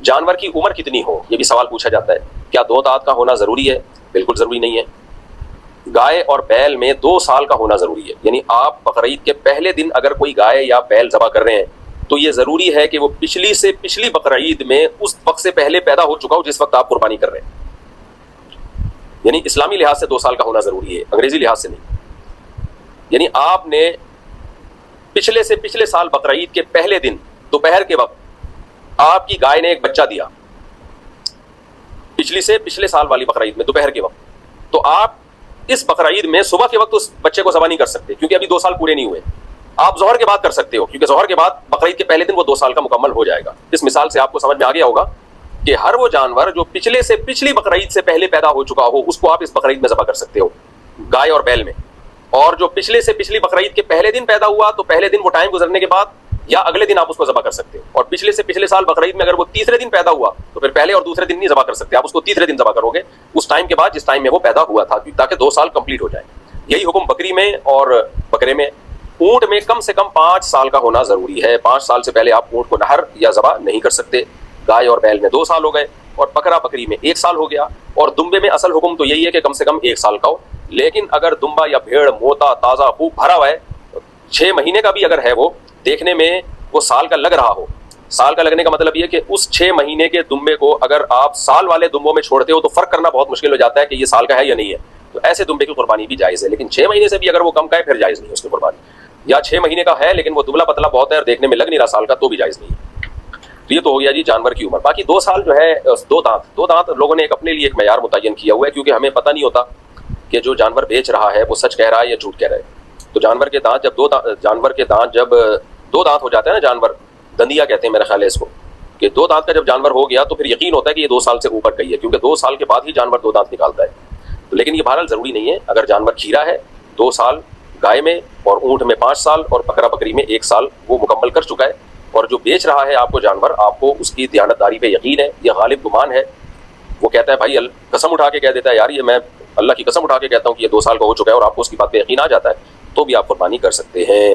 جانور کی عمر کتنی ہو، یہ بھی سوال پوچھا جاتا ہے. کیا 2 دانت کا ہونا ضروری ہے؟ بالکل ضروری نہیں ہے. گائے اور بیل میں 2 سال کا ہونا ضروری ہے. یعنی آپ بقرعید کے پہلے دن اگر کوئی گائے یا بیل ذبح کر رہے ہیں تو یہ ضروری ہے کہ وہ پچھلی سے پچھلی بقرعید میں اس وقت سے پہلے پیدا ہو چکا ہو جس وقت آپ قربانی کر رہے ہیں. یعنی اسلامی لحاظ سے 2 سال کا ہونا ضروری ہے، انگریزی لحاظ سے نہیں. یعنی آپ نے پچھلے سے پچھلے سال بقرعید کے پہلے دن دوپہر کے وقت آپ کی گائے نے ایک بچہ دیا، پچھلی سے پچھلے سال والی بقرعید میں دوپہر کے وقت، تو آپ اس بقرعید میں صبح کے وقت اس بچے کو ذبح نہیں کر سکتے کیونکہ ابھی 2 سال پورے نہیں ہوئے. آپ ظہر کے بعد کر سکتے ہو کیونکہ ظہر کے بعد بقرعید کے پہلے دن وہ 2 سال کا مکمل ہو جائے گا. اس مثال سے آپ کو سمجھ میں آ گیا ہوگا کہ ہر وہ جانور جو پچھلے سے پچھلی بقرعید سے پہلے پیدا ہو چکا ہو اس کو آپ اس بقرعید میں ذبح کر سکتے ہو، گائے اور بیل میں. اور جو پچھلے سے پچھلی بقرعید کے پہلے دن پیدا ہوا تو پہلے دن وہ ٹائم گزرنے کے بعد یا اگلے دن آپ اس کو ذبح کر سکتے ہو. اور پچھلے سے پچھلے سال بقرعید میں اگر وہ تیسرے دن پیدا ہوا تو پھر پہلے اور دوسرے دن نہیں ذبح کر سکتے، آپ اس کو تیسرے دن ذبح کرو گے اس ٹائم کے بعد جس ٹائم میں وہ پیدا ہوا تھا، تاکہ 2 سال کمپلیٹ ہو جائے. یہی حکم بکری میں اور بکرے میں. اونٹ میں کم سے کم 5 سال کا ہونا ضروری ہے. 5 سال سے پہلے آپ اونٹ کو نہر یا ذبح نہیں کر سکتے. گائے اور بیل میں 2 سال ہو گئے اور بکرا بکری میں 1 سال ہو گیا. اور دمبے میں اصل حکم تو یہی ہے کہ کم سے کم 1 سال کا ہو. لیکن اگر دمبا یا بھیڑ موتا تازہ خوب بھرا ہوا ہے، 6 مہینے کا بھی اگر ہے، وہ دیکھنے میں وہ سال کا لگ رہا ہو، سال کا لگنے کا مطلب یہ کہ اس 6 مہینے کے دمبے کو اگر آپ سال والے دمبوں میں چھوڑتے ہو تو فرق کرنا بہت مشکل ہو جاتا ہے کہ یہ سال کا ہے یا نہیں ہے. تو ایسے دمبے کی قربانی بھی جائز ہے. لیکن 6 مہینے سے بھی اگر وہ کم کا ہے پھر جائز نہیں اس کی قربانی. یا 6 مہینے کا ہے لیکن وہ دبلا پتلا بہت ہے اور دیکھنے میں لگ نہیں رہا سال کا، تو بھی جائز نہیں ہے. تو یہ تو ہو گیا جی جانور کی عمر. باقی 2 سال جو ہے 2 دانت لوگوں نے اپنے لیے ایک معیار متعین کیا ہوا ہے کیونکہ ہمیں پتہ نہیں ہوتا کہ جو جانور بیچ رہا ہے وہ سچ کہہ رہا ہے یا جھوٹ کہہ رہا ہے. تو جانور کے دانت جب 2 دانت ہو جاتے ہیں نا، جانور دندیا کہتے ہیں میرے خیال ہے اس کو، کہ 2 دانت کا جب جانور ہو گیا تو پھر یقین ہوتا ہے کہ یہ 2 سال سے اوپر گئی ہے کیونکہ 2 سال کے بعد ہی جانور 2 دانت نکالتا ہے. لیکن یہ بہرحال ضروری نہیں ہے. اگر جانور کھیرا ہے 2 سال گائے میں اور اونٹ میں 5 سال اور بکرا بکری میں 1 سال وہ مکمل کر چکا ہے. اور جو بیچ رہا ہے آپ کو جانور، آپ کو اس کی دیانتداری پہ یقین ہے، یہ غالب گمان ہے. وہ کہتا ہے بھائی قسم اٹھا کے کہہ دیتا ہے یار یہ میں اللہ کی قسم اٹھا کے کہتا ہوں کہ یہ 2 سال کا ہو چکا ہے، اور آپ کو اس کی بات پہ یقین آ جاتا ہے، تو بھی آپ قربانی کر سکتے ہیں.